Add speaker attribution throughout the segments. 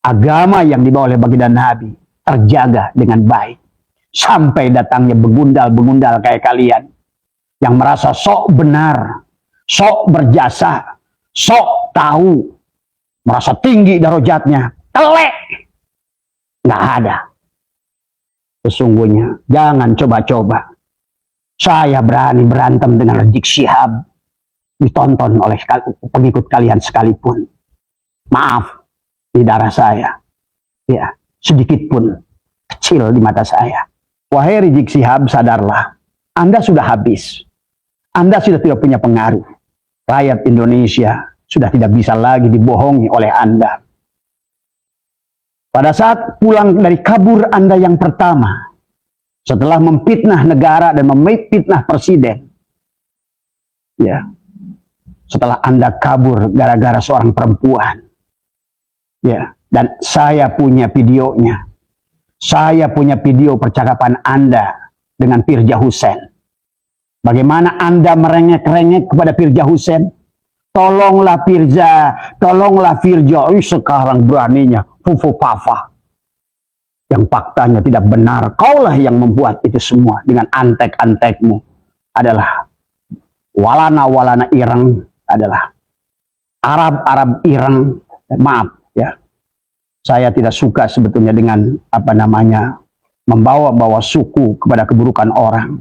Speaker 1: agama yang dibawa oleh baginda Nabi terjaga dengan baik. Sampai datangnya begundal-begundal kayak kalian yang merasa sok benar, sok berjasa, sok tahu, merasa tinggi darajatnya. Telek, nggak ada. Sesungguhnya jangan coba-coba. Saya berani berantem dengan Rizik Syihab, ditonton oleh pengikut kalian sekalipun. Maaf, di darah saya, ya sedikit pun kecil di mata saya. Wahai Rizik Syihab, sadarlah, Anda sudah habis. Anda sudah tidak punya pengaruh. Rakyat Indonesia sudah tidak bisa lagi dibohongi oleh Anda. Pada saat pulang dari kabur Anda yang pertama, setelah memfitnah negara dan memfitnah presiden, ya, setelah Anda kabur gara-gara seorang perempuan, ya, dan saya punya videonya. Saya punya video percakapan Anda dengan Firza Husein. Bagaimana Anda merengek-rengek kepada Firza Husein? Tolonglah Firza, tolonglah Firza. Sekarang beraninya fufu papa. Yang faktanya tidak benar. Kaulah yang membuat itu semua dengan antek-antekmu. Adalah walana-walana ireng, adalah Arab-Arab ireng. Maaf ya. Saya tidak suka sebetulnya dengan membawa-bawa suku kepada keburukan orang.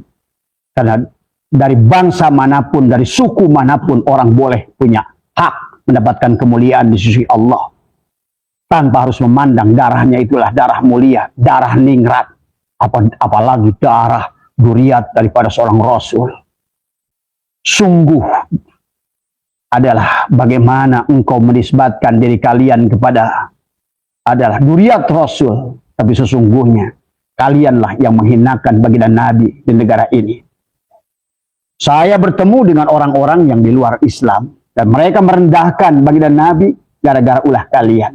Speaker 1: Karena dari bangsa manapun, dari suku manapun, orang boleh punya hak mendapatkan kemuliaan di sisi Allah. Tanpa harus memandang darahnya itulah darah mulia, darah ningrat. Apalagi darah duriat daripada seorang Rasul. Sungguh adalah bagaimana engkau menisbatkan diri kalian kepada adalah duriat Rasul, tapi sesungguhnya kalianlah yang menghinakan baginda Nabi di negara ini. Saya bertemu dengan orang-orang yang di luar Islam dan mereka merendahkan baginda Nabi gara-gara ulah kalian.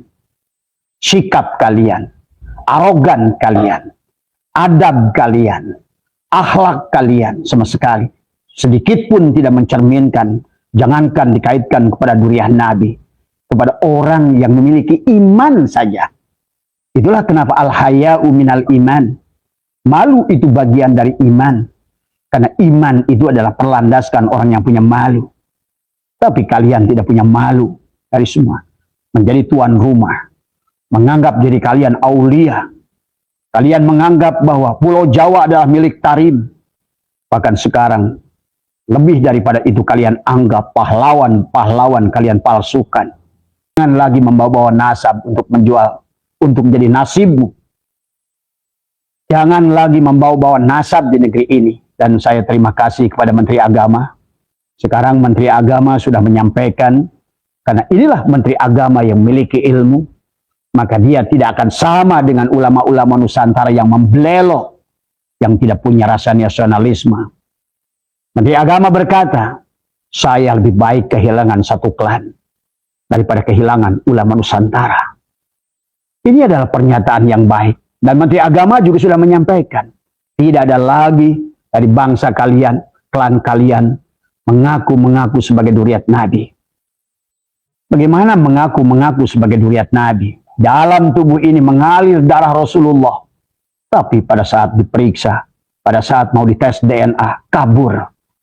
Speaker 1: Sikap kalian, arogan kalian, adab kalian, akhlak kalian sama sekali sedikit pun tidak mencerminkan, jangankan dikaitkan kepada duriat Nabi, kepada orang yang memiliki iman saja. Itulah kenapa al-haya'u minal iman. Malu itu bagian dari iman. Karena iman itu adalah perlandaskan orang yang punya malu. Tapi kalian tidak punya malu dari semua. Menjadi tuan rumah. Menganggap diri kalian aulia. Kalian menganggap bahwa Pulau Jawa adalah milik Tarim. Bahkan sekarang, lebih daripada itu kalian anggap pahlawan-pahlawan kalian palsukan. Jangan lagi membawa-bawa nasab untuk menjual, untuk menjadi nasibmu. Jangan lagi membawa-bawa nasab di negeri ini. Dan saya terima kasih kepada Menteri Agama. Sekarang Menteri Agama sudah menyampaikan, karena inilah Menteri Agama yang memiliki ilmu, maka dia tidak akan sama dengan ulama-ulama Nusantara yang membelok, yang tidak punya rasa nasionalisme. Menteri Agama berkata, saya lebih baik kehilangan satu klan daripada kehilangan ulama Nusantara. Ini adalah pernyataan yang baik. Dan Menteri Agama juga sudah menyampaikan, tidak ada lagi dari bangsa kalian, klan kalian, mengaku-mengaku sebagai duriat Nabi. Bagaimana mengaku-mengaku sebagai duriat Nabi? Dalam tubuh ini mengalir darah Rasulullah. Tapi pada saat diperiksa, pada saat mau dites DNA, kabur.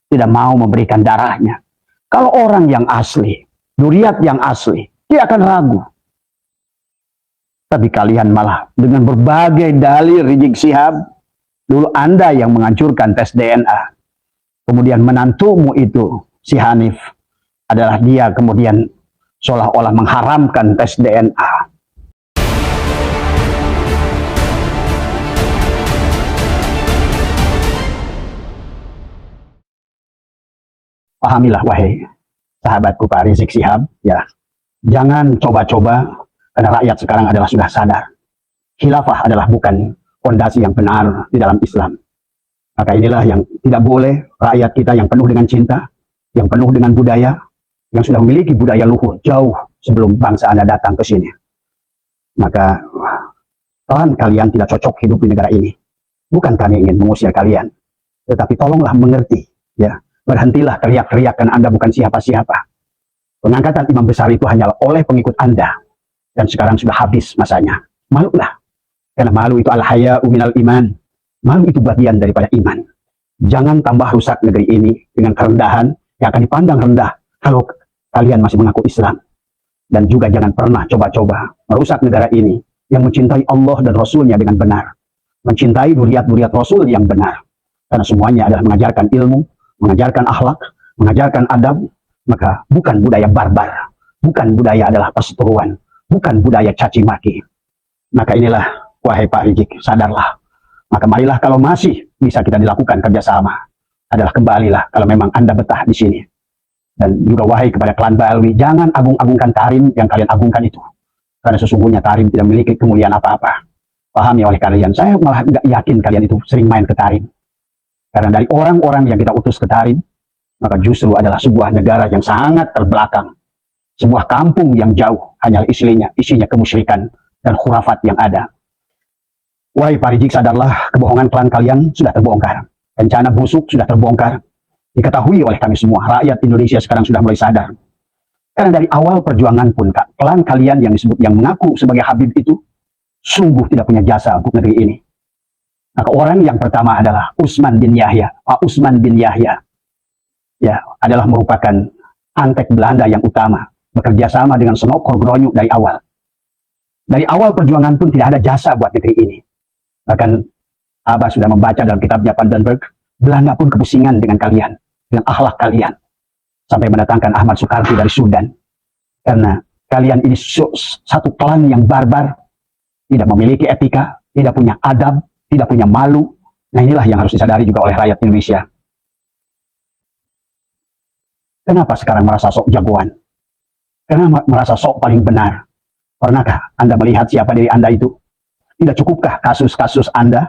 Speaker 1: Tidak mau memberikan darahnya. Kalau orang yang asli, duriat yang asli, dia akan ragu. Tapi kalian malah dengan berbagai dalil Rizik Syihab, dulu Anda yang menghancurkan tes DNA. Kemudian menantumu itu, si Hanif, adalah dia kemudian seolah-olah mengharamkan tes DNA. Pahamilah wahai sahabatku Pak Rizik Syihab, ya, jangan coba-coba. Karena rakyat sekarang adalah sudah sadar. Khilafah adalah bukan fondasi yang benar di dalam Islam. Maka inilah yang tidak boleh rakyat kita yang penuh dengan cinta, yang penuh dengan budaya, yang sudah memiliki budaya luhur jauh sebelum bangsa Anda datang ke sini. Maka kalian tidak cocok hidup di negara ini. Bukan kami ingin mengusir kalian, tetapi tolonglah mengerti, ya. Berhentilah teriak-teriak karena Anda bukan siapa-siapa. Pengangkatan imam besar itu hanyalah oleh pengikut Anda. Dan sekarang sudah habis masanya. Malulah. Karena malu itu al-haya'u minal iman. Malu itu bagian daripada iman. Jangan tambah rusak negeri ini dengan kerendahan yang akan dipandang rendah kalau kalian masih mengaku Islam. Dan juga jangan pernah coba-coba merusak negara ini yang mencintai Allah dan Rasulnya dengan benar. Mencintai duriat-duriat Rasul yang benar. Karena semuanya adalah mengajarkan ilmu, mengajarkan akhlak, mengajarkan adab. Maka bukan budaya barbar. Bukan budaya adalah perseteruan. Bukan budaya caci maki. Maka inilah, wahai Pak Rizik, sadarlah. Maka marilah kalau masih bisa kita dilakukan kerjasama, adalah kembalilah kalau memang Anda betah di sini. Dan juga wahai kepada klan Ba'alwi, jangan agung-agungkan Tarim yang kalian agungkan itu. Karena sesungguhnya Tarim tidak memiliki kemuliaan apa-apa. Pahami oleh kalian. Saya malah nggak yakin kalian itu sering main ke Tarim. Karena dari orang-orang yang kita utus ke Tarim, maka justru adalah sebuah negara yang sangat terbelakang. Sebuah kampung yang jauh, hanya isinya kemusyrikan dan khurafat yang ada. Wahai Pak Rizik, sadarlah, kebohongan klan kalian sudah terbongkar. Rencana busuk sudah terbongkar. Diketahui oleh kami semua, rakyat Indonesia sekarang sudah mulai sadar. Karena dari awal perjuangan pun, klan kalian yang disebut, yang mengaku sebagai Habib itu, sungguh tidak punya jasa untuk negeri ini. Maka orang yang pertama adalah Utsman bin Yahya. Pak Utsman bin Yahya, ya, adalah merupakan antek Belanda yang utama. Bekerja sama dengan Senokor Gronyuk dari awal. Dari awal perjuangan pun tidak ada jasa buat negeri ini. Bahkan Abah sudah membaca dalam kitabnya Vandenberg, Belanda pun kepusingan dengan kalian, dengan akhlak kalian. Sampai mendatangkan Ahmad Sukarti dari Sudan. Karena kalian ini satu klan yang barbar, tidak memiliki etika, tidak punya adab, tidak punya malu. Nah inilah yang harus disadari juga oleh rakyat Indonesia. Kenapa sekarang merasa sok jagoan? Karena merasa sok paling benar. Pernahkah Anda melihat siapa diri Anda itu? Tidak cukupkah kasus-kasus Anda?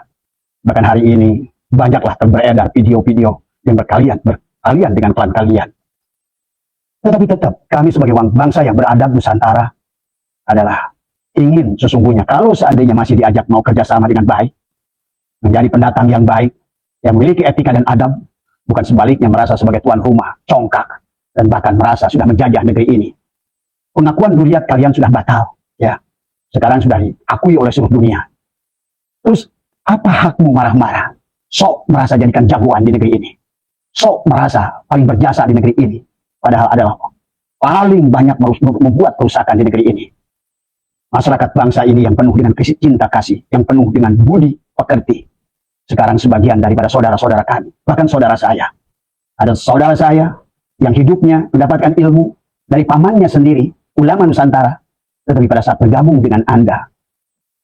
Speaker 1: Bahkan hari ini banyaklah beredar video-video yang berkalian dengan klan kalian. Tetapi tetap kami sebagai bangsa yang beradab Nusantara adalah ingin sesungguhnya kalau seandainya masih diajak mau kerjasama dengan baik, menjadi pendatang yang baik, yang memiliki etika dan adab, bukan sebaliknya merasa sebagai tuan rumah, congkak, dan bahkan merasa sudah menjajah negeri ini. Pengakuan duriat kalian sudah batal, ya. Sekarang sudah diakui oleh seluruh dunia. Terus apa hakmu marah-marah? Sok merasa jadikan jagoan di negeri ini. Sok merasa paling berjasa di negeri ini. Padahal adalah paling banyak membuat kerusakan di negeri ini. Masyarakat bangsa ini yang penuh dengan cinta kasih, yang penuh dengan budi pekerti. Sekarang sebagian daripada saudara-saudara kami, bahkan saudara saya. Ada saudara saya yang hidupnya mendapatkan ilmu dari pamannya sendiri, ulama Nusantara. Tetapi pada saat bergabung dengan Anda,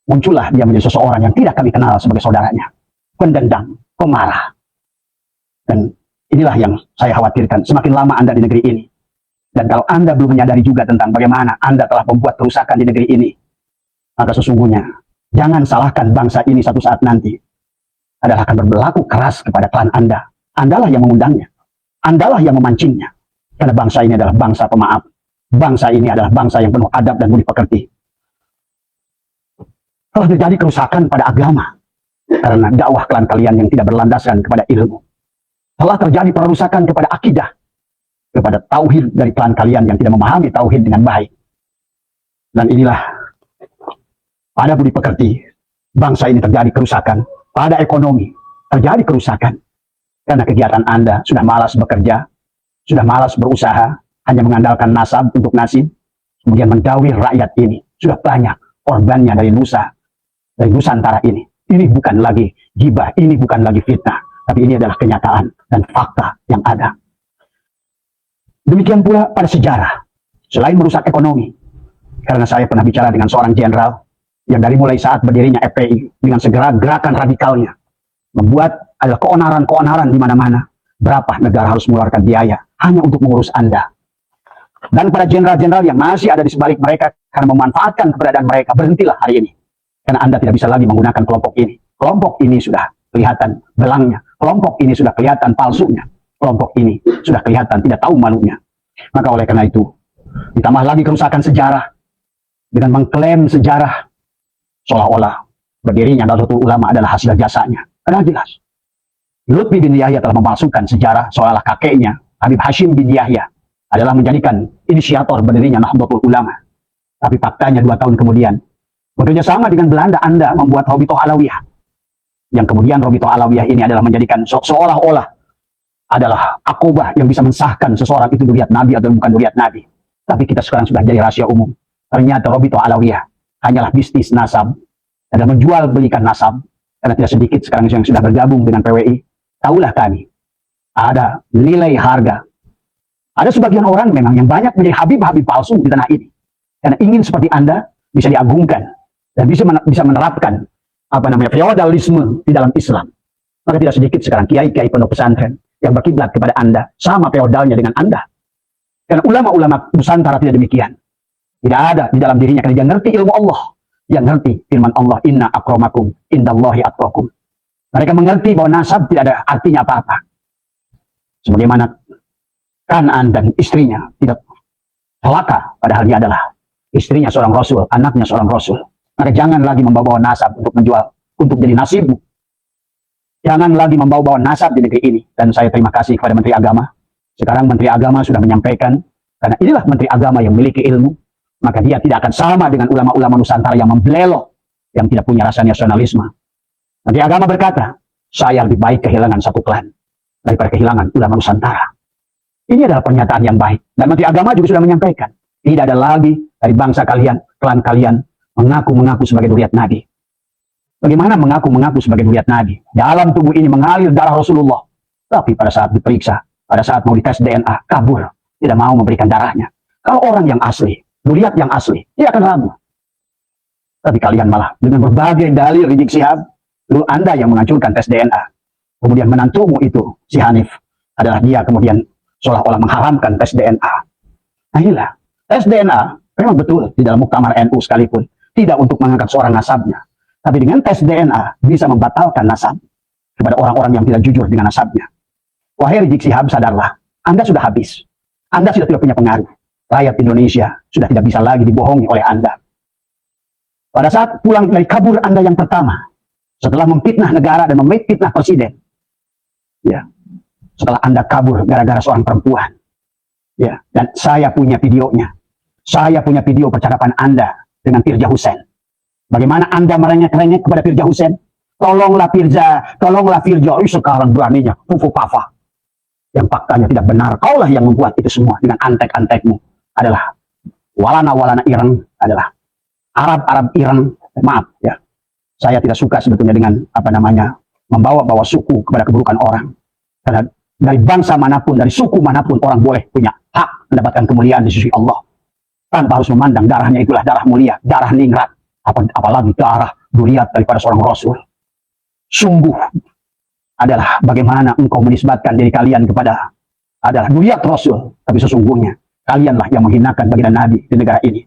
Speaker 1: muncullah dia menjadi seseorang yang tidak kami kenal sebagai saudaranya. Pendendam, pemarah. Dan inilah yang saya khawatirkan. Semakin lama Anda di negeri ini. Dan kalau Anda belum menyadari juga tentang bagaimana Anda telah membuat kerusakan di negeri ini, maka sesungguhnya jangan salahkan bangsa ini satu saat nanti adalah akan berlaku keras kepada klan Anda. Andalah yang mengundangnya. Andalah yang memancingnya. Karena bangsa ini adalah bangsa pemaaf. Bangsa ini adalah bangsa yang penuh adab dan budi pekerti. Telah terjadi kerusakan pada agama karena dakwah klan kalian yang tidak berlandaskan kepada ilmu. Telah terjadi perusakan kepada akidah, kepada tauhid dari klan kalian yang tidak memahami tauhid dengan baik. Dan inilah pada budi pekerti bangsa ini terjadi kerusakan. Pada ekonomi terjadi kerusakan karena kegiatan Anda sudah malas bekerja, sudah malas berusaha, hanya mengandalkan nasab untuk nasib, kemudian mendawil rakyat ini. Sudah banyak korbannya dari Nusantara ini. Ini bukan lagi gibah, ini bukan lagi fitnah, tapi ini adalah kenyataan dan fakta yang ada. Demikian pula pada sejarah, selain merusak ekonomi, karena saya pernah bicara dengan seorang jenderal yang dari mulai saat berdirinya FPI dengan segera gerakan radikalnya, membuat ada keonaran-keonaran di mana-mana. Berapa negara harus mengeluarkan biaya hanya untuk mengurus Anda. Dan para jenderal-jenderal yang masih ada di sebalik mereka karena memanfaatkan keberadaan mereka, berhentilah hari ini. Karena Anda tidak bisa lagi menggunakan kelompok ini. Kelompok ini sudah kelihatan belangnya. Kelompok ini sudah kelihatan palsunya. Kelompok ini sudah kelihatan tidak tahu malunya. Maka oleh karena itu, ditambah lagi kerusakan sejarah dengan mengklaim sejarah seolah-olah berdirinya Nahdlatul Ulama adalah hasil jasanya. Karena jelas, Lutfi bin Yahya telah memalsukan sejarah seolah-olah kakeknya, Habib Hashim bin Yahya, adalah menjadikan inisiator berdirinya Nahdlatul Ulama. Tapi faktanya 2 tahun kemudian, bekerja sama dengan Belanda, Anda membuat Robitoh Alawiyah. Yang kemudian Robitoh Alawiyah ini adalah menjadikan seolah-olah adalah akobah yang bisa mensahkan seseorang itu duriat Nabi atau bukan duriat Nabi. Tapi kita sekarang sudah jadi rahasia umum. Ternyata Robitoh Alawiyah hanyalah bisnis nasab, adalah menjual belikan nasab. Karena tidak sedikit sekarang yang sudah bergabung dengan PWI. Tahulah kami, ada nilai harga. Ada sebagian orang memang yang banyak menjadi habib-habib palsu di tanah ini. Karena ingin seperti Anda bisa diagungkan dan bisa menerapkan feodalisme di dalam Islam. Maka tidak sedikit sekarang kiai-kiai pondok pesantren yang berkiblat kepada Anda sama feodalnya dengan Anda. Karena ulama-ulama Nusantara tidak demikian. Tidak ada di dalam dirinya karena dia ngerti ilmu Allah. Yang ngerti firman Allah, inna akramakum indallahi atqakum. Mereka mengerti bahwa nasab tidak ada artinya apa-apa. Sebagaimana Kan'an dan istrinya tidak celaka, padahal dia adalah istrinya seorang Rasul, anaknya seorang Rasul. Maka jangan lagi membawa nasab untuk menjual, untuk jadi nasibmu. Jangan lagi membawa nasab di negeri ini. Dan saya terima kasih kepada Menteri Agama. Sekarang Menteri Agama sudah menyampaikan, karena inilah Menteri Agama yang memiliki ilmu, maka dia tidak akan sama dengan ulama-ulama Nusantara yang membelok, yang tidak punya rasa nasionalisme. Menteri Agama berkata, saya lebih baik kehilangan satu klan daripada kehilangan ulama Nusantara. Ini adalah pernyataan yang baik. Dan Menteri Agama juga sudah menyampaikan, tidak ada lagi dari bangsa kalian, klan kalian, mengaku-mengaku sebagai duriat Nabi. Bagaimana mengaku-mengaku sebagai duriat Nabi? Dalam tubuh ini mengalir darah Rasulullah. Tapi pada saat diperiksa, pada saat mau dites DNA, kabur. Tidak mau memberikan darahnya. Kalau orang yang asli, duriat yang asli, dia akan ragu. Tapi kalian malah dengan berbagai dalil Rizik Syihab, dulu Anda yang menghancurkan tes DNA. Kemudian menantumu itu, si Hanif, adalah dia kemudian seolah-olah mengharamkan tes DNA. Nah inilah, tes DNA memang betul di dalam muktamar NU sekalipun tidak untuk mengangkat seorang nasabnya, tapi dengan tes DNA bisa membatalkan nasab kepada orang-orang yang tidak jujur dengan nasabnya. Wahai Rizik Syihab, sadarlah, Anda sudah habis. Anda sudah tidak punya pengaruh. Rakyat Indonesia sudah tidak bisa lagi dibohongi oleh Anda. Pada saat pulang dari kabur Anda yang pertama, setelah memfitnah negara dan memfitnah presiden, ya, setelah Anda kabur gara-gara seorang perempuan, ya, dan saya punya videonya. Saya punya video percakapan Anda dengan Firza Hussein. Bagaimana Anda merengek-rengek kepada Firza Hussein? Tolonglah Firza, tolonglah Firza. Sekarang beraninya, fufu papa. Yang faktanya tidak benar. Kaulah yang membuat itu semua dengan antek-antekmu. Adalah walana-walana Irang, adalah Arab-Arab Irang. Maaf ya, saya tidak suka sebetulnya dengan membawa-bawa suku kepada keburukan orang. Karena dari bangsa manapun, dari suku manapun, orang boleh punya hak mendapatkan kemuliaan di sisi Allah. Tanpa harus memandang darahnya itulah darah mulia, darah ningrat, apalagi darah duriat daripada seorang Rasul. Sungguh adalah bagaimana engkau menisbatkan diri kalian kepada adalah duriat Rasul, tapi sesungguhnya kalianlah yang menghinakan baginda Nabi di negara ini.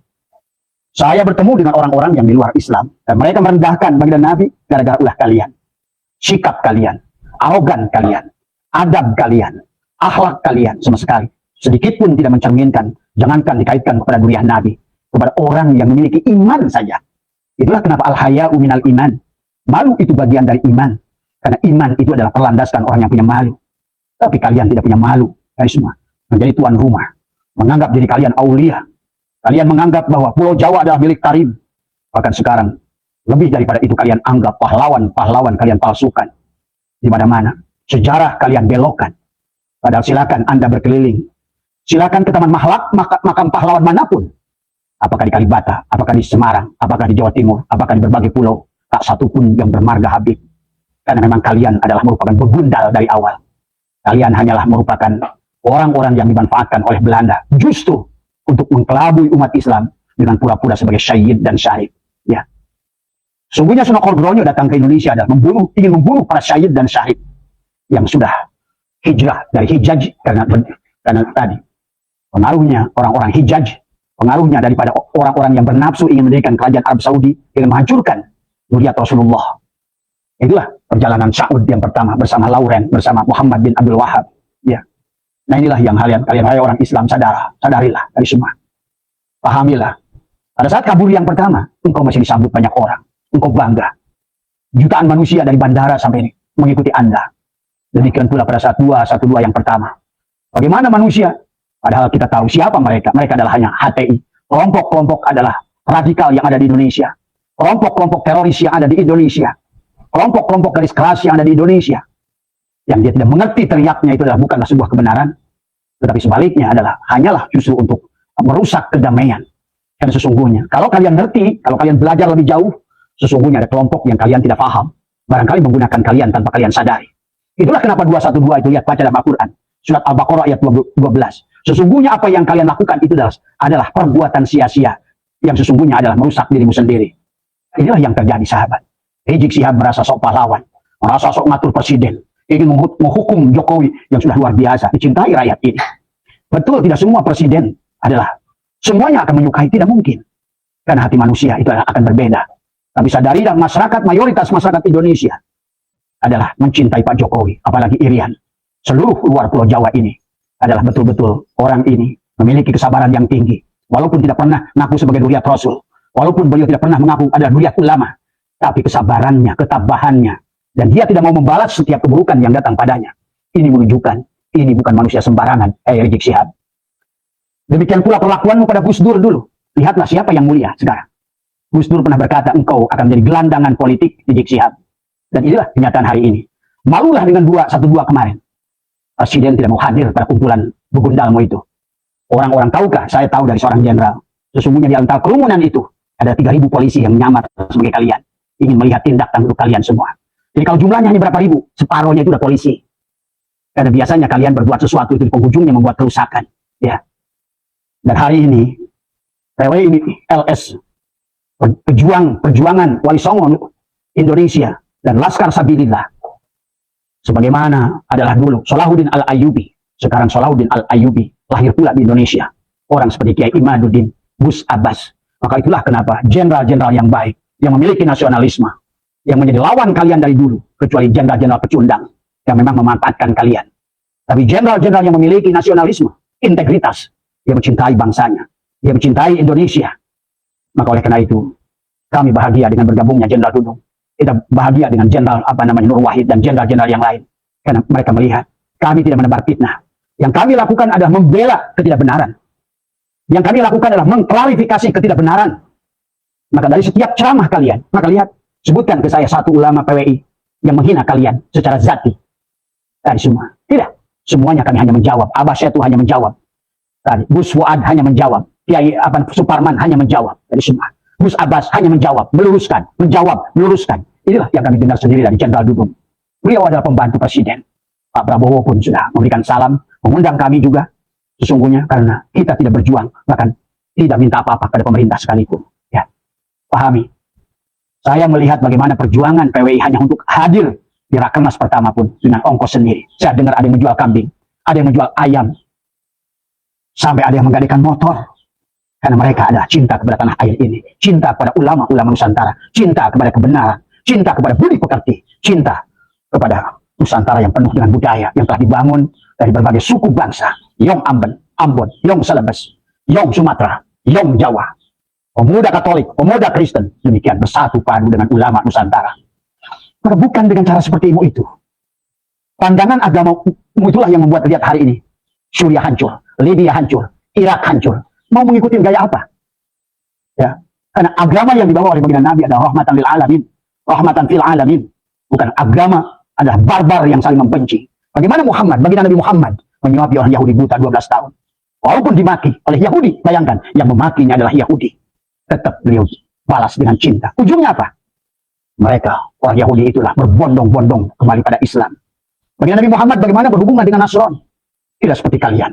Speaker 1: Saya bertemu dengan orang-orang yang di luar Islam, dan mereka merendahkan baginda Nabi gara-gara ulah kalian. Sikap kalian, arogan kalian, adab kalian, akhlak kalian sama sekali sedikit pun tidak mencerminkan, jangankan dikaitkan kepada duriat Nabi, kepada orang yang memiliki iman saja. Itulah kenapa al-haya'u minal iman. Malu itu bagian dari iman. Karena iman itu adalah perlandaskan orang yang punya malu. Tapi kalian tidak punya malu dari semua. Menjadi tuan rumah. Menganggap diri kalian aulia. Kalian menganggap bahwa Pulau Jawa adalah milik Karim. Bahkan sekarang, lebih daripada itu kalian anggap pahlawan-pahlawan kalian palsukan. Di mana-mana. Sejarah kalian belokkan. Padahal silakan Anda berkeliling. Silakan ke Taman makam pahlawan manapun. Apakah di Kalibata, apakah di Semarang, apakah di Jawa Timur, apakah di berbagai pulau. Tak satu pun yang bermarga Habib. Karena memang kalian adalah merupakan begundal dari awal. Kalian hanyalah merupakan orang-orang yang dimanfaatkan oleh Belanda. Justru untuk mengkelabui umat Islam dengan pura-pura sebagai syahid dan syarif. Ya. Sungguhnya Sunan Kudus datang ke Indonesia adalah ingin membunuh para syahid dan syarif yang sudah hijrah dari Hijaz karena tadi pengaruhnya orang-orang Hijaz, pengaruhnya daripada orang-orang yang bernafsu ingin mendirikan kerajaan Arab Saudi dengan menghancurkan duriat Rasulullah. Itulah perjalanan Saud yang pertama bersama Lauren, bersama Muhammad bin Abdul Wahab. Ya. Nah inilah yang kalian orang Islam sadarilah dari semua. Pahamilah. Pada saat kabur yang pertama, engkau masih disambut banyak orang. Engkau bangga. Jutaan manusia dari bandara sampai ini mengikuti Anda. Demikian pula pada saat 212 yang pertama. Bagaimana manusia? Padahal kita tahu siapa mereka. Mereka adalah hanya HTI. Kelompok-kelompok adalah radikal yang ada di Indonesia, kelompok-kelompok teroris yang ada di Indonesia, kelompok-kelompok garis keras yang ada di Indonesia, yang dia tidak mengerti teriaknya itu adalah bukanlah sebuah kebenaran, tetapi sebaliknya adalah hanyalah justru untuk merusak kedamaian. Karena sesungguhnya, kalau kalian ngerti, kalau kalian belajar lebih jauh, sesungguhnya ada kelompok yang kalian tidak paham, barangkali menggunakan kalian tanpa kalian sadari. Itulah kenapa 212 itu lihat baca dalam Al-Quran, surat Al-Baqarah ayat 12. Sesungguhnya apa yang kalian lakukan itu adalah perbuatan sia-sia, yang sesungguhnya adalah merusak dirimu sendiri. Inilah yang terjadi, sahabat. Rizik Syihab merasa sok pahlawan, merasa sok ngatur presiden, ingin menghukum Jokowi yang sudah luar biasa, dicintai rakyat ini. Betul, tidak semua presiden adalah semuanya akan menyukai, tidak mungkin. Karena hati manusia itu akan berbeda. Tapi sadari dan masyarakat, mayoritas masyarakat Indonesia adalah mencintai Pak Jokowi, apalagi Irian. Seluruh luar Pulau Jawa ini adalah betul-betul orang ini memiliki kesabaran yang tinggi. Walaupun tidak pernah mengaku sebagai duriat Rasul, walaupun beliau tidak pernah mengaku adalah duriat ulama, tapi kesabarannya, ketabahannya, dan dia tidak mau membalas setiap keburukan yang datang padanya. Ini menunjukkan, ini bukan manusia sembarangan, Rizik Syihab. Demikian pula perlakuanmu pada Gus Dur dulu. Lihatlah siapa yang mulia sekarang. Gus Dur pernah berkata, engkau akan menjadi gelandangan politik Rizik Syihab. Dan inilah kenyataan hari ini. Malulah dengan 212 kemarin. Presiden tidak mau hadir pada kumpulan begundalmu itu. Orang-orang tahukah? Saya tahu dari seorang jenderal. Sesungguhnya di antara kerumunan itu ada 3.000 polisi yang menyamar sebagai kalian. Ingin melihat tindak tanduk kalian semua. Jadi kalau jumlahnya hanya berapa ribu, separuhnya itu udah polisi. Karena biasanya kalian berbuat sesuatu itu di penghujungnya membuat kerusakan. Ya. Dan hari ini, PWI LS, perjuangan Wali Songo Indonesia dan Laskar Sabilillah, sebagaimana adalah dulu Salahuddin Al-Ayyubi, sekarang Salahuddin Al-Ayyubi lahir pula di Indonesia. Orang seperti Kiai Imaduddin, Gus Abbas. Maka itulah kenapa jenderal-jenderal yang baik, yang memiliki nasionalisme, yang menjadi lawan kalian dari dulu, kecuali jenderal-jenderal pecundang yang memang memanfaatkan kalian. Tapi jenderal-jenderal yang memiliki nasionalisme, integritas, dia mencintai bangsanya, dia mencintai Indonesia. Maka oleh karena itu, kami bahagia dengan bergabungnya Jenderal Dudung. Kita bahagia dengan Jenderal Nur Wahid dan jenderal-jenderal yang lain. Karena mereka melihat kami tidak menebar fitnah. Yang kami lakukan adalah membela ketidakbenaran. Yang kami lakukan adalah mengklarifikasi ketidakbenaran. Maka dari setiap ceramah kalian, maka lihat, sebutkan ke saya satu ulama PWI yang menghina kalian secara zati. Dari semua. Tidak. Semuanya kami hanya menjawab. Abah Setu hanya menjawab. Tadi, Gus Fuad hanya menjawab. Kiai Suparman hanya menjawab. Dari semua. Gus Abbas hanya menjawab, meluruskan, menjawab, meluruskan. Inilah yang kami dengar sendiri dari Jenderal Dudung. Beliau adalah pembantu presiden. Pak Prabowo pun sudah memberikan salam, mengundang kami juga. Sesungguhnya karena kita tidak berjuang, bahkan tidak minta apa-apa pada pemerintah sekalipun. Ya, pahami. Saya melihat bagaimana perjuangan PWI hanya untuk hadir di Rakernas pertama pun dengan ongkos sendiri. Saya dengar ada yang menjual kambing, ada yang menjual ayam, sampai ada yang menggadaikan motor. Karena mereka adalah cinta kepada tanah air ini, cinta kepada ulama-ulama Nusantara, cinta kepada kebenaran, cinta kepada budi pekerti, cinta kepada Nusantara yang penuh dengan budaya yang telah dibangun dari berbagai suku bangsa, Yong Ambon, Yong Celebes, Yong Sumatera, Yong Jawa, pemuda Katolik, pemuda Kristen, demikian bersatu padu dengan ulama Nusantara. Maka bukan dengan cara seperti itu. Pandangan agamamu itulah yang membuat lihat hari ini Suriah hancur, Libya hancur, Irak hancur. Mau mengikuti gaya apa? Ya, karena agama yang dibawa oleh baginda Nabi adalah rahmatan lil alamin, rahmatan fil alamin. Bukan agama adalah barbar yang saling membenci. Bagaimana Muhammad, baginda Nabi Muhammad menyuapi orang Yahudi buta 12 tahun. Walaupun dimaki oleh Yahudi, bayangkan yang memakinya adalah Yahudi. Tetap beliau balas dengan cinta. Ujungnya apa? Mereka, orang Yahudi itulah berbondong-bondong kembali pada Islam. Baginda Nabi Muhammad bagaimana berhubungan dengan Nasrani? Tidak seperti kalian.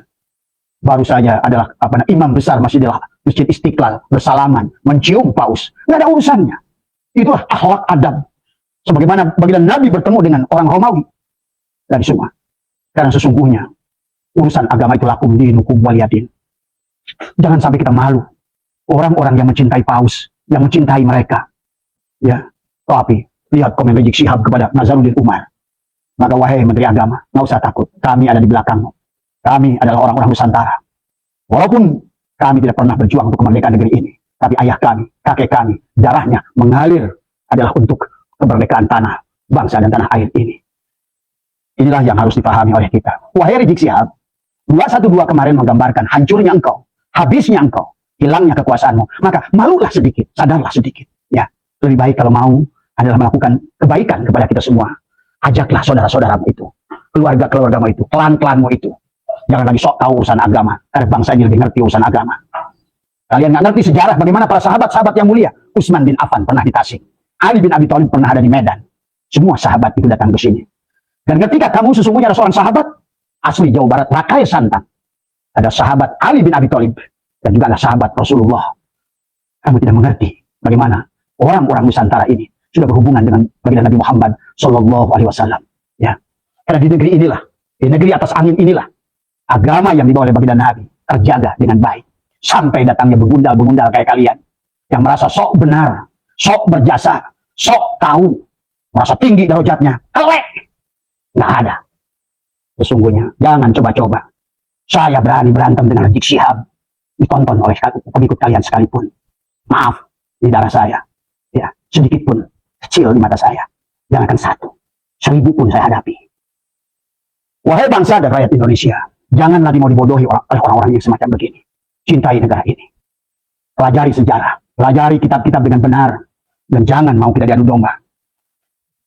Speaker 1: Baru saja adalah imam besar Masjid Istiqlal bersalaman, mencium paus. Nggak ada urusannya. Itulah akhlak adab. Sebagaimana baginda Nabi bertemu dengan orang Romawi. Dan semua. Karena sesungguhnya urusan agama itu lakum dinukum waliyadin. Jangan sampai kita malu. Orang-orang yang mencintai paus, yang mencintai mereka. Ya, tapi lihat komen Rizik Syihab kepada Nazaruddin Umar. Maka wahai Menteri Agama, nggak usah takut. Kami ada di belakangmu. Kami adalah orang-orang Nusantara. Walaupun kami tidak pernah berjuang untuk kemerdekaan negeri ini, tapi ayah kami, kakek kami, darahnya mengalir adalah untuk kemerdekaan tanah, bangsa dan tanah air ini. Inilah yang harus dipahami oleh kita. Wahai Rizik Syihab, 212 kemarin menggambarkan hancurnya engkau, habisnya engkau, hilangnya kekuasaanmu, maka malulah sedikit, sadarlah sedikit. Ya, lebih baik kalau mau adalah melakukan kebaikan kepada kita semua. Ajaklah saudara-saudaramu itu, keluarga-keluargamu itu, klan-klanmu itu. Jangan lagi sok tahu urusan agama, karena bangsa ini lebih ngerti urusan agama. Kalian nggak ngerti sejarah bagaimana para sahabat-sahabat yang mulia. Utsman bin Affan pernah di Tasik, Ali bin Abi Thalib pernah ada di Medan. Semua sahabat itu datang ke sini. Dan ketika kamu sesungguhnya ada seorang sahabat asli Jawa Barat, Rakai Santan, ada sahabat Ali bin Abi Thalib dan juga ada sahabat Rasulullah. Kamu tidak mengerti bagaimana orang-orang Nusantara ini sudah berhubungan dengan baginda Nabi Muhammad Shallallahu Alaihi Wasallam. Ya, karena di negeri inilah, di negeri atas angin inilah, agama yang dibawa oleh baginda Nabi terjaga dengan baik. Sampai datangnya begundal-begundal kayak kalian yang merasa sok benar, sok berjasa, sok tahu, merasa tinggi derajatnya, elek. Nggak ada. Sesungguhnya jangan coba-coba. Saya berani berantem dengan Rizik Syihab, ditonton oleh pengikut kalian sekalipun. Maaf, di darah saya, ya sedikit pun kecil di mata saya. Jangankan 1, 1000 pun saya hadapi. Wahai bangsa dan rakyat Indonesia, jangan lagi mau dibodohi oleh orang-orang yang semacam begini. Cintai negara ini. Pelajari sejarah, pelajari kitab-kitab dengan benar, dan jangan mau kita diadu domba.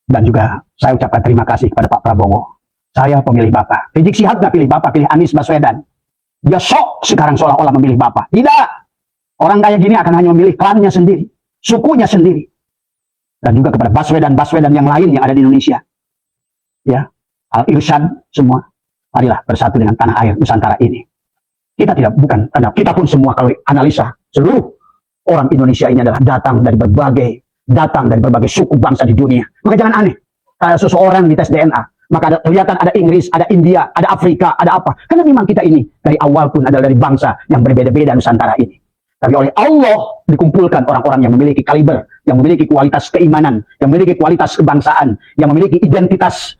Speaker 1: Dan juga saya ucapkan terima kasih kepada Pak Prabowo. Saya pemilih Bapak. Rizik Syihab nggak pilih Bapak, pilih Anies Baswedan. Dia sok sekarang seolah-olah memilih Bapak. Tidak. Orang kayak gini akan hanya memilih klannya sendiri, sukunya sendiri. Dan juga kepada Baswedan yang lain yang ada di Indonesia. Ya, Al-Irsyad semua. Marilah bersatu dengan tanah air Nusantara ini. Kita pun semua kalau analisa seluruh orang Indonesia ini adalah datang dari berbagai suku bangsa di dunia. Maka jangan aneh. Kalau seseorang dites DNA, maka kelihatan ada Inggris, ada India, ada Afrika, ada apa. Karena memang kita ini dari awal pun adalah dari bangsa yang berbeda-beda Nusantara ini. Tapi oleh Allah dikumpulkan orang-orang yang memiliki kaliber, yang memiliki kualitas keimanan, yang memiliki kualitas kebangsaan, yang memiliki identitas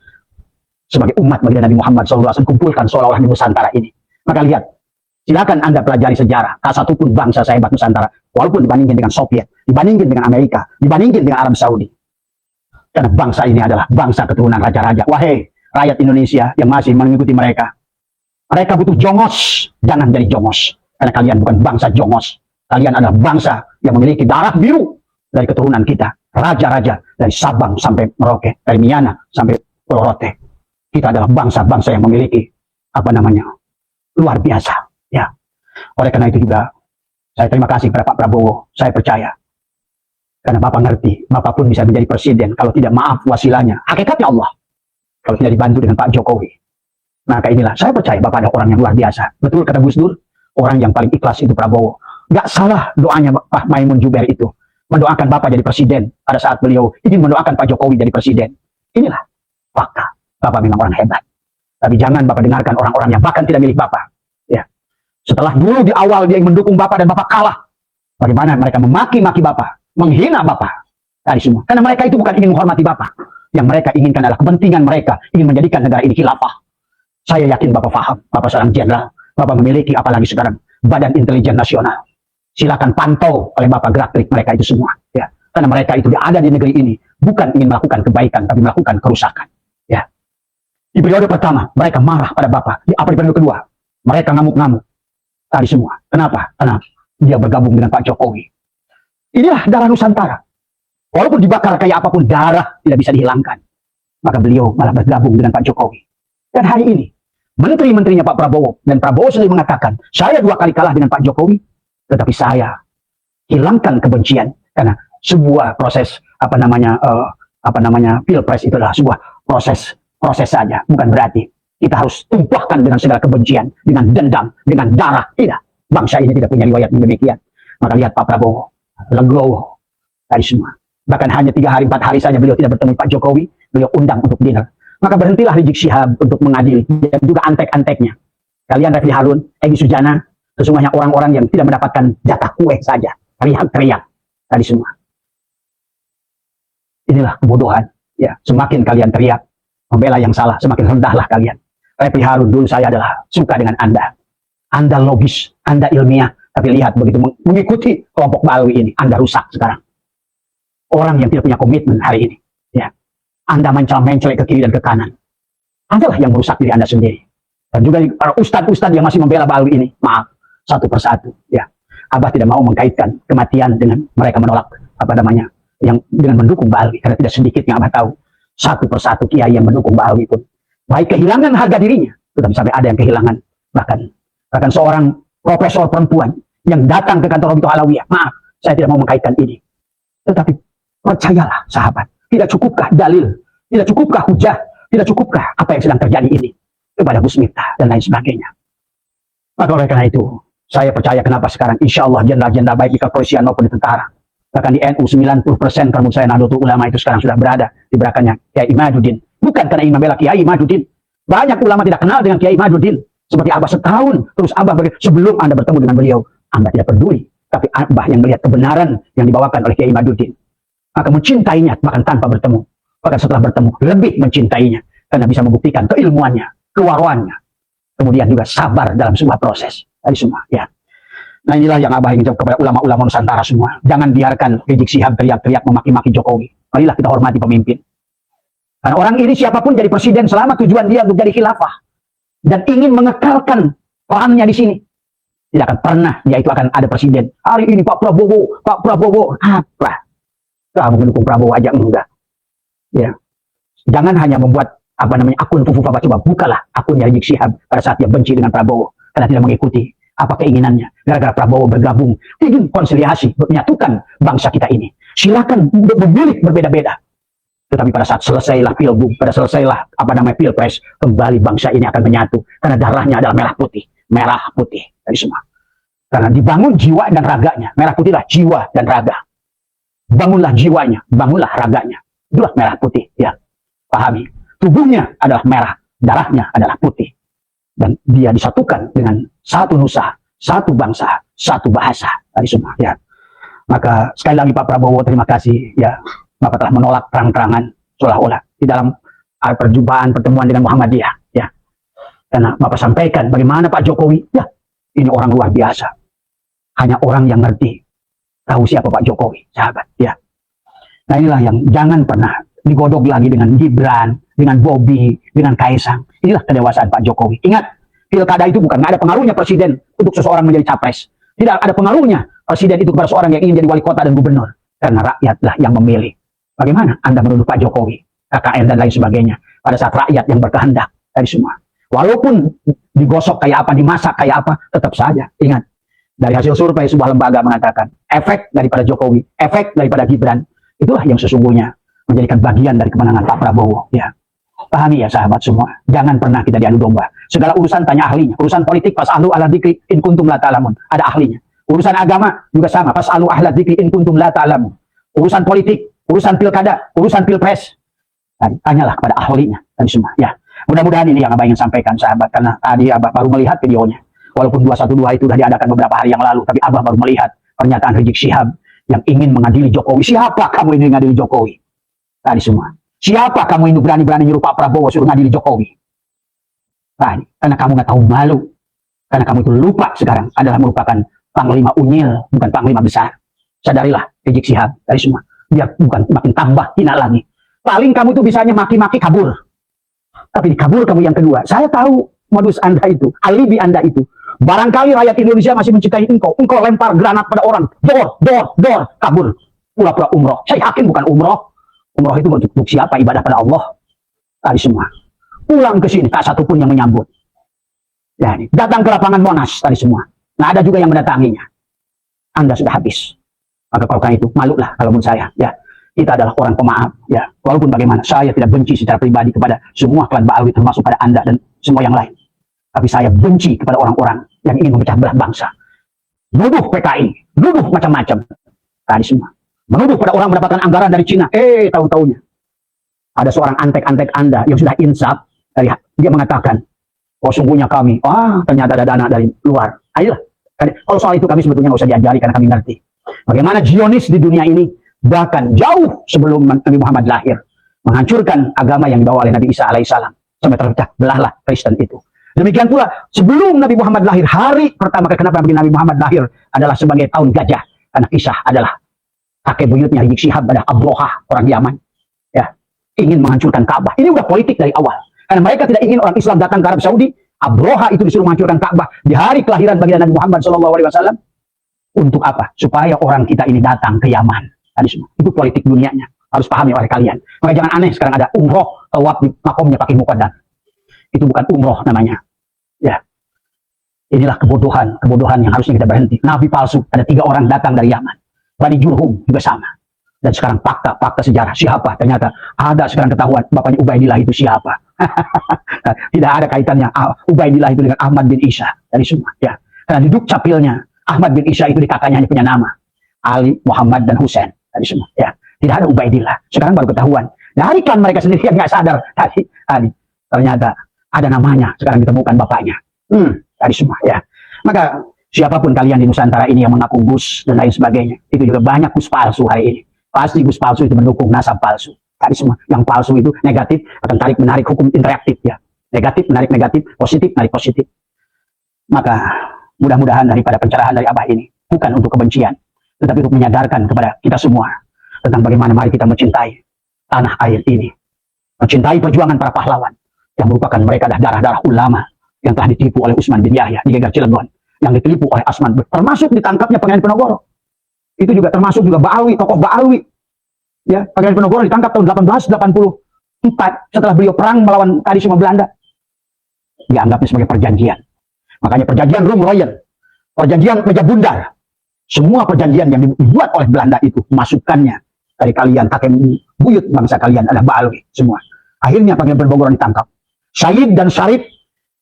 Speaker 1: sebagai umat baginda Nabi Muhammad SAW dikumpulkan seolah-olah di Nusantara ini. Maka lihat, silakan Anda pelajari sejarah. Tak satu pun bangsa sehebat Nusantara, walaupun dibandingkan dengan Soviet, dibandingkan dengan Amerika, dibandingkan dengan Arab Saudi. Karena bangsa ini adalah bangsa keturunan raja-raja. Wahai rakyat Indonesia yang masih mengikuti mereka, mereka butuh jongos. Jangan jadi jongos, karena kalian bukan bangsa jongos. Kalian adalah bangsa yang memiliki darah biru dari keturunan kita, raja-raja dari Sabang sampai Merauke, dari Miana sampai Pulau Rote. Kita adalah bangsa-bangsa yang memiliki luar biasa. Ya, oleh karena itu juga saya terima kasih kepada Pak Prabowo. Saya percaya karena Bapak ngerti, Bapak pun bisa menjadi presiden kalau tidak maaf wasilahnya. Hakikatnya Allah. Kalau tidak dibantu dengan Pak Jokowi. Maka inilah saya percaya Bapak ada orang yang luar biasa. Betul kata Gus Dur, orang yang paling ikhlas itu Prabowo. Gak salah doanya Pak Maimun Juber itu mendoakan Bapak jadi presiden pada saat beliau ingin mendoakan Pak Jokowi jadi presiden. Inilah fakta. Bapak memang orang hebat. Tapi jangan Bapak dengarkan orang-orang yang bahkan tidak milik Bapak. Ya. Setelah dulu di awal dia mendukung Bapak dan Bapak kalah. Bagaimana mereka memaki-maki Bapak, menghina Bapak. Dari semua. Karena mereka itu bukan ingin menghormati Bapak. Yang mereka inginkan adalah kepentingan mereka. Ingin menjadikan negara ini khilafah. Saya yakin Bapak paham. Bapak seorang jenderal. Bapak memiliki apalagi sekarang Badan Intelijen Nasional. Silakan pantau oleh Bapak gerak-gerik mereka itu semua. Ya. Karena mereka itu ada di negeri ini. Bukan ingin melakukan kebaikan, tapi melakukan kerusakan. Ya. Di periode pertama, mereka marah pada Bapak. Di periode kedua, mereka ngamuk-ngamuk. Tadi semua. Kenapa? Karena dia bergabung dengan Pak Jokowi. Inilah darah Nusantara. Walaupun dibakar kayak apapun, darah tidak bisa dihilangkan. Maka beliau malah bergabung dengan Pak Jokowi. Dan hari ini, menteri-menterinya Pak Prabowo, dan Prabowo sendiri mengatakan, saya 2 kali kalah dengan Pak Jokowi, tetapi saya hilangkan kebencian. Karena sebuah proses, pilpres itu adalah sebuah proses saja. Bukan berarti kita harus tumpahkan dengan segala kebencian, dengan dendam, dengan darah. Tidak. Bangsa ini tidak punya riwayat demikian. Maka lihat Pak Prabowo, legowo dari semua. Bahkan hanya 3 hari, 4 hari saja beliau tidak bertemu Pak Jokowi, beliau undang untuk dinner. Maka berhentilah Rizik Syihab untuk mengadili, dan juga antek-anteknya. Kalian Refli Harun, Egy Sujana, sesungguhnya orang-orang yang tidak mendapatkan jatah kue saja. Teriak-teriak tadi semua. Inilah kebodohan. Ya, semakin kalian teriak, membela yang salah, semakin rendahlah kalian. Refli Harun, dulu saya adalah suka dengan Anda. Anda logis, Anda ilmiah. Tapi lihat begitu mengikuti kelompok Balawi ini, Anda rusak sekarang. Orang yang tidak punya komitmen hari ini. Ya. Anda mencela-mencelek ke kiri dan ke kanan. Anda lah yang merusak diri Anda sendiri. Dan juga para ustadz-ustadz yang masih membela Balawi ini, maaf, satu persatu. Ya. Abah tidak mau mengkaitkan kematian dengan mereka menolak yang dengan mendukung Mbak Alwi, karena tidak sedikit yang Abah tahu satu persatu kiai yang mendukung Mbak Alwi pun baik kehilangan harga dirinya, tetapi sampai ada yang kehilangan bahkan seorang profesor perempuan yang datang ke kantor Robiqah Alawiyah. Maaf, saya tidak mau mengkaitkan ini, tetapi percayalah sahabat, tidak cukupkah dalil, tidak cukupkah hujah, tidak cukupkah apa yang sedang terjadi ini kepada Gus Miftah dan lain sebagainya. Maka oleh karena itu, saya percaya kenapa sekarang insya Allah jenderal-jenderal baik di kepolisian maupun di tentara, bahkan di NU 90% kalau menurut saya Nahdlatul Ulama itu sekarang sudah berada di belakangnya Kiai Imaduddin. Bukan karena ingin membela Kiai Imaduddin. Banyak ulama tidak kenal dengan Kiai Imaduddin. Seperti Abah setahun, terus Abah sebelum Anda bertemu dengan beliau, Anda tidak peduli. Tapi Abah yang melihat kebenaran yang dibawakan oleh Kiai Imaduddin, maka mencintainya bahkan tanpa bertemu. Bahkan setelah bertemu, lebih mencintainya. Karena bisa membuktikan keilmuannya, kewarwannya. Kemudian juga sabar dalam sebuah proses. Dari semua, ya. Nah inilah yang Abah ingin jawab kepada ulama-ulama Nusantara semua. Jangan biarkan Rizik Syihab teriak-teriak memaki-maki Jokowi. Marilah kita hormati pemimpin. Karena orang ini siapapun jadi presiden selama tujuan dia untuk jadi khilafah. Dan ingin mengekalkan perannya di sini. Tidak akan pernah dia itu akan ada presiden. Hari ini Pak Prabowo. Apa? Kamu mendukung Prabowo aja enggak. Ya. Jangan hanya membuat akun Fufu Papa, coba bukalah akunnya Rizik Syihab pada saat dia benci dengan Prabowo. Karena tidak mengikuti apa keinginannya. Gara-gara Prabowo bergabung. Ingin konsiliasi, menyatukan bangsa kita ini. Silakan memilih berbeda-beda. Tetapi pada saat selesailah pilgub, pada selesailah pilpres, kembali bangsa ini akan menyatu. Karena darahnya adalah merah putih dari semua. Karena dibangun jiwa dan raganya. Merah putihlah jiwa dan raga. Bangunlah jiwanya, bangunlah raganya. Itulah merah putih, ya. Pahami. Tubuhnya adalah merah, darahnya adalah putih. Dan dia disatukan dengan satu nusa, satu bangsa, satu bahasa dari semua, ya. Maka sekali lagi Pak Prabowo, terima kasih, ya. Bapak telah menolak terang-terangan seolah-olah di dalam pertemuan dengan Muhammadiyah, ya. Karena Bapak sampaikan bagaimana Pak Jokowi, ya, ini orang luar biasa. Hanya orang yang ngerti tahu siapa Pak Jokowi, sahabat, ya. Nah inilah yang jangan pernah digodok lagi dengan Gibran, dengan Bobi, dengan Kaisang. Inilah kedewasaan Pak Jokowi. Ingat, pilkada itu bukan, nggak ada pengaruhnya presiden untuk seseorang menjadi capres. Tidak ada pengaruhnya presiden itu kepada seorang yang ingin jadi wali kota dan gubernur. Karena rakyatlah yang memilih. Bagaimana Anda menuduh Pak Jokowi, KKN dan lain sebagainya, pada saat rakyat yang berkehendak dari semua. Walaupun digosok kayak apa, dimasak kayak apa, tetap saja. Ingat, dari hasil survei sebuah lembaga mengatakan, efek daripada Jokowi, efek daripada Gibran, itulah yang sesungguhnya menjadikan bagian dari kemenangan Pak Prabowo. Ya. Pahami ya sahabat semua. Jangan pernah kita diadu domba. Segala urusan tanya ahlinya. Urusan politik fas'alu ahla dzikri in kuntum la ta'lamun. Ada ahlinya. Urusan agama juga sama. Fas'alu ahla dzikri in kuntum la ta'lamun. Urusan politik, urusan pilkada, urusan pilpres. Tanyalah kepada ahlinya dan semua. Ya. Mudah-mudahan ini yang Abah ingin sampaikan sahabat. Karena tadi Abah baru melihat videonya. Walaupun 212 itu sudah diadakan beberapa hari yang lalu. Tapi Abah baru melihat pernyataan Rizik Syihab yang ingin mengadili Jokowi. Siapa kamu ini mengadili Jokowi? Tadi semua. Siapa kamu ini berani-berani nyuruh Pak Prabowo suruh ngadili Jokowi? Tadi. Karena kamu nggak tahu malu. Karena kamu itu lupa sekarang adalah merupakan panglima unyil, bukan panglima besar. Sadarilah Rizik Syihab dari semua. Biar bukan makin tambah hina lagi. Paling kamu itu bisanya maki-maki kabur. Tapi di kabur kamu yang kedua. Saya tahu modus Anda itu, alibi Anda itu. Barangkali rakyat Indonesia masih mencintai engkau. Engkau lempar granat pada orang. Dor, kabur. Pura-pura umroh. Saya yakin bukan umroh. Umroh itu untuk siapa? Ibadah pada Allah. Tadi semua. Pulang ke sini, tak satu pun yang menyambut. Ya, datang ke lapangan Monas tadi semua. Nah, ada juga yang mendatanginya. Anda sudah habis. Maka kalau itu, malulah kalau menurut saya. Ya, kita adalah orang pemaaf. Ya, walaupun bagaimana, saya tidak benci secara pribadi kepada semua klan Ba'alwi, termasuk pada Anda dan semua yang lain. Tapi saya benci kepada orang-orang yang ingin memecah belah bangsa. Nuduh PKI, nuduh macam-macam. Tadi semua. Menuduh pada orang mendapatkan anggaran dari Cina. Tahu-taunya. Ada seorang antek-antek Anda yang sudah insaf. Dia mengatakan, oh sungguhnya kami, ternyata ada dana dari luar. Ayolah. Kalau soal itu kami sebetulnya nggak usah diajari karena kami ngerti. Bagaimana Zionis di dunia ini, bahkan jauh sebelum Nabi Muhammad lahir, menghancurkan agama yang dibawa oleh Nabi Isa alaihissalam. Sampai terpecah belahlah Kristen itu. Demikian pula, sebelum Nabi Muhammad lahir, hari pertama kenapa Nabi Muhammad lahir adalah sebagai tahun gajah. Karena Kisah adalah kakek buyutnya Rizik Syihab adalah Abrohah, orang Yaman. Ya, ingin menghancurkan Ka'bah. Ini udah politik dari awal. Karena mereka tidak ingin orang Islam datang ke Arab Saudi. Abrohah itu disuruh menghancurkan Ka'bah di hari kelahiran baginda Nabi Muhammad SAW. Untuk apa? Supaya orang kita ini datang ke Yaman. Tadi semua. Itu politik dunianya. Harus pahami oleh kalian. Maka jangan aneh sekarang ada umroh, tawaf di makomnya pakai muqaddam. Itu bukan umroh namanya. Ya. Inilah kebodohan yang harusnya kita berhenti. Nabi palsu. Ada 3 orang datang dari Yaman. Bani Jurhum juga sama. Dan sekarang fakta sejarah. Siapa? Ternyata ada sekarang ketahuan. Bapaknya Ubaidillah itu siapa? Tidak ada kaitannya Ubaidillah itu dengan Ahmad bin Isa. Dari semua. Ya. Karena di duk capilnya Ahmad bin Isa itu di kakaknya hanya punya nama. Ali, Muhammad, dan Husain. Dari semua. Ya. Tidak ada Ubaidillah. Sekarang baru ketahuan. Dari klan mereka sendiri yang nggak sadar. Tadi. Ternyata ada namanya. Sekarang ditemukan bapaknya. Dari semua. Ya. Maka siapapun kalian di Nusantara ini yang mengaku Gus dan lain sebagainya. Itu juga banyak Gus palsu hari ini. Pasti Gus palsu itu mendukung nasab palsu. Tadi semua. Yang palsu itu negatif akan tarik menarik hukum interaktif ya. Negatif menarik negatif, positif menarik positif. Maka mudah-mudahan daripada pencerahan dari Abah ini bukan untuk kebencian, tetapi untuk menyadarkan kepada kita semua tentang bagaimana mari kita mencintai tanah air ini. Mencintai perjuangan para pahlawan yang merupakan mereka adalah darah-darah ulama yang telah ditipu oleh Utsman bin Yahya di Geger Cilegon, yang ditipu oleh Asman, termasuk ditangkapnya Pangeran Penogoro. Itu juga termasuk juga Ba'alwi, tokoh Ba'alwi. Ya, Pangeran Penogoro ditangkap tahun 1884 setelah beliau perang melawan tadi semua Belanda. Dianggapnya sebagai perjanjian. Makanya perjanjian Rum Royal, perjanjian meja bundar, semua perjanjian yang dibuat oleh Belanda itu masukannya dari kalian kakek buyut bangsa kalian adalah Ba'alwi semua. Akhirnya Pangeran Penogoro ditangkap. Syahid dan Syarif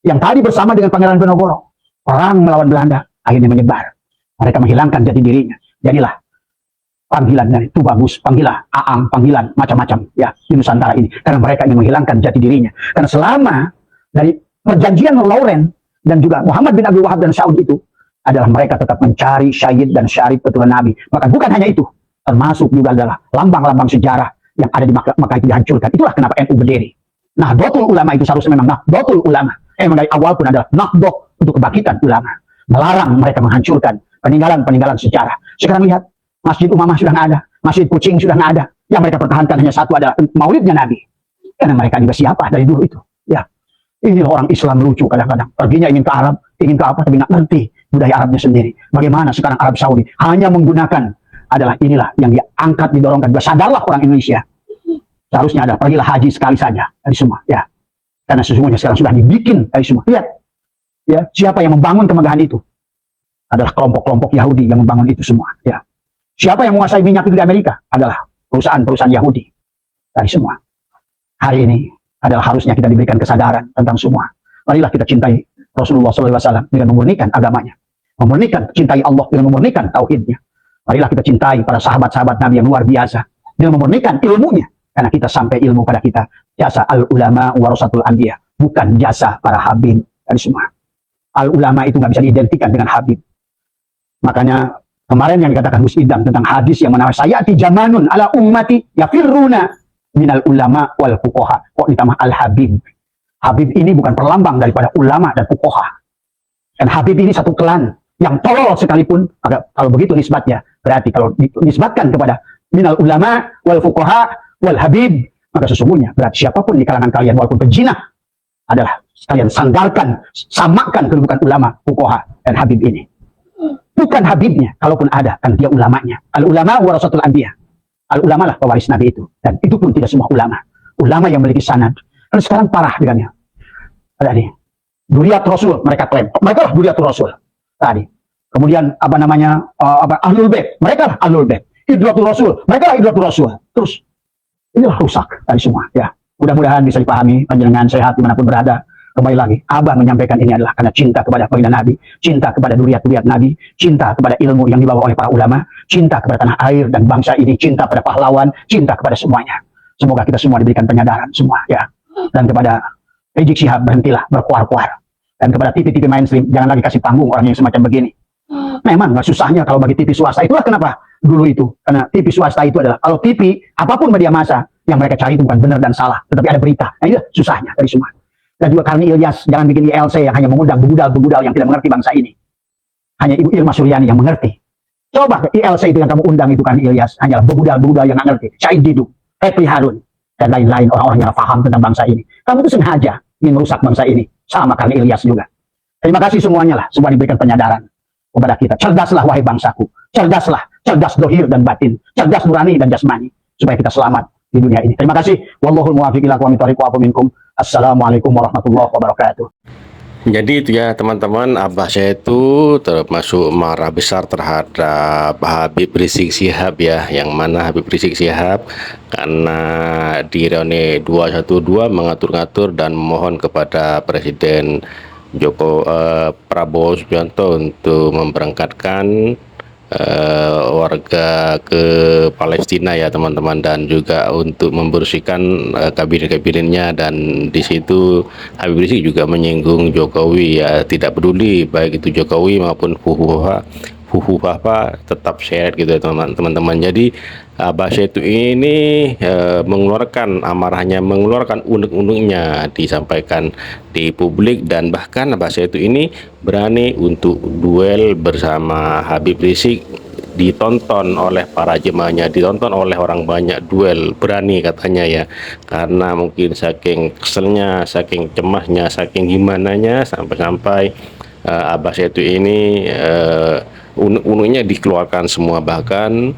Speaker 1: yang tadi bersama dengan Pangeran Penogoro perang melawan Belanda akhirnya menyebar. Mereka menghilangkan jati dirinya. Jadilah panggilan dari itu bagus, panggilan Aang, panggilan macam-macam ya di Nusantara ini. Karena mereka ingin menghilangkan jati dirinya. Karena selama dari perjanjian Lauren dan juga Muhammad bin Abdul Wahab dan Saud itu adalah mereka tetap mencari Syahid dan Syarif keturunan Nabi. Maka bukan hanya itu, termasuk juga adalah lambang-lambang sejarah yang ada di Makkah itu dihancurkan. Itulah kenapa NU berdiri. Nahdlatul Ulama itu seharusnya memang Nahdlatul Ulama. Dari awal pun adalah Nahdlatul untuk kebangkitan ulama. Melarang mereka menghancurkan peninggalan sejarah. Sekarang lihat, Masjid Umamah sudah nggak ada, Masjid Kucing sudah nggak ada. Yang mereka pertahankan hanya satu adalah maulidnya Nabi. Karena mereka juga siapa dari dulu itu. Ya, ini orang Islam lucu kadang-kadang. Perginya ingin ke Arab, ingin ke apa, tapi nggak ngerti budaya Arabnya sendiri. Bagaimana sekarang Arab Saudi hanya menggunakan adalah inilah yang diangkat, didorongkan. Sadarlah orang Indonesia. Seharusnya ada pergilah haji sekali saja dari semua. Ya, karena sesungguhnya sekarang sudah dibikin dari semua. Lihat, ya siapa yang membangun kemegahan itu? Adalah kelompok-kelompok Yahudi yang membangun itu semua. Ya. Siapa yang menguasai minyak itu di Amerika? Adalah perusahaan-perusahaan Yahudi. Dari semua. Hari ini adalah harusnya kita diberikan kesadaran tentang semua. Marilah kita cintai Rasulullah SAW dengan memurnikan agamanya. Memurnikan, cintai Allah dengan memurnikan tauhidnya. Marilah kita cintai para sahabat-sahabat Nabi yang luar biasa. Dengan memurnikan ilmunya. Karena kita sampai ilmu pada kita. Jasa al-ulama warasatul anbiya. Bukan jasa para habib. Dari semua. Al-ulama itu nggak bisa diidentikan dengan habib. Makanya kemarin yang dikatakan Gus Idam tentang hadis yang menawa sayati jamanun ala ummati yafirruna minal ulama wal fuqaha. Kok ditambah al-habib? Habib ini bukan perlambang daripada ulama dan fuqaha. Dan habib ini satu klan yang tolol sekalipun. Kalau begitu nisbatnya, berarti kalau dinisbatkan kepada minal ulama wal fuqaha wal habib, maka sesungguhnya berarti siapapun di kalangan kalian walaupun pejinah adalah kalian sandarkan, samakan kedudukan ulama, fuqaha dan habib ini. Bukan habibnya, kalaupun ada, kan dia ulamanya. Al-ulama warasatul anbiya. Al-ulama lah pewaris Nabi itu. Dan itu pun tidak semua ulama. Ulama yang memiliki sanad. Dan sekarang parah dengannya. Tadi, Duriat Rasul, mereka klaim. Mereka lah Duriat Rasul. Tadi. Kemudian, apa namanya, Ahlul Bait. Mereka lah Ahlul Bait. Idlatul Rasul. Mereka lah Idlatul Rasul. Terus, inilah rusak tadi semua. Ya, mudah-mudahan bisa dipahami, panjenengan sehat dimanapun berada. Kembali lagi, Abah menyampaikan ini adalah karena cinta kepada baginda Nabi, cinta kepada duriat-duriat Nabi, cinta kepada ilmu yang dibawa oleh para ulama, cinta kepada tanah air dan bangsa ini, cinta pada pahlawan, cinta kepada semuanya. Semoga kita semua diberikan penyadaran semua, ya. Dan kepada Rizik Syihab, berhentilah berkuar-kuar. Dan kepada TV-TV mainstream, jangan lagi kasih panggung orang yang semacam begini. Memang nggak susahnya kalau bagi TV swasta. Itulah kenapa dulu itu. Karena TV swasta itu adalah, kalau TV, apapun media massa, yang mereka cari itu bukan benar dan salah, tetapi ada berita. Nah, itu susahnya dari semua. Dan juga Karni Ilyas, jangan bikin ILC yang hanya mengundang begudal-begudal yang tidak mengerti bangsa ini. Hanya Ibu Irma Suryani yang mengerti. Coba ILC itu yang kamu undang itu Karni Ilyas, hanyalah begudal-begudal yang nggak ngerti. Syahid Didu, Repli Harun, dan lain-lain orang-orang yang paham tentang bangsa ini. Kamu itu sengaja ingin merusak bangsa ini. Sama Karni Ilyas juga. Terima kasih semuanya lah, semua diberikan penyadaran. kepada kita. Cerdaslah wahai bangsaku, cerdaslah, cerdas dohir dan batin, cerdas nurani dan jasmani, supaya kita selamat di dunia ini. Terima kasih. Wallahul muwaffiq ila aqwamit thoriq wa afu minkum. Assalamualaikum warahmatullahi wabarakatuh.
Speaker 2: Jadi itu ya teman-teman, abah saya itu termasuk marah besar terhadap Habib Rizik Syihab ya, yang mana Habib Rizik Syihab karena di reuni 212 mengatur-ngatur dan memohon kepada Presiden Prabowo Subianto untuk memberangkatkan warga ke Palestina ya teman-teman, dan juga untuk membersihkan kabinet-kabinetnya. Dan di situ Habib Rizik juga menyinggung Jokowi ya, tidak peduli baik itu Jokowi maupun Fuhu Papa tetap share gitu ya teman-teman. Jadi Abah itu ini mengeluarkan amarahnya, mengeluarkan unek-uneknya disampaikan di publik, dan bahkan Abah itu ini berani untuk duel bersama Habib Rizik, ditonton oleh para jemaahnya, ditonton oleh orang banyak, duel berani katanya ya, karena mungkin saking keselnya, saking cemasnya, saking gimananya, sampai-sampai Abah itu ini unek-uneknya dikeluarkan semua, bahkan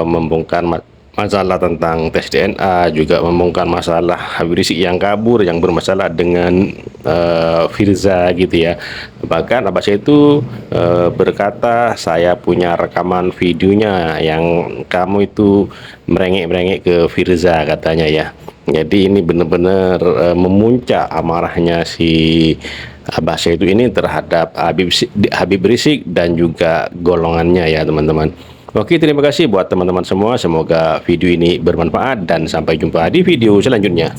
Speaker 2: membongkar masalah tentang tes DNA, juga membongkar masalah Habib Rizik yang kabur, yang bermasalah dengan Firza gitu ya. Bahkan Abbas itu berkata, saya punya rekaman videonya yang kamu itu merengek-merengek ke Firza katanya ya. Jadi ini benar-benar memuncak amarahnya si Abbas itu ini terhadap Habib Rizik dan juga golongannya ya teman-teman. Oke, terima kasih buat teman-teman semua. Semoga video ini bermanfaat dan sampai jumpa di video selanjutnya.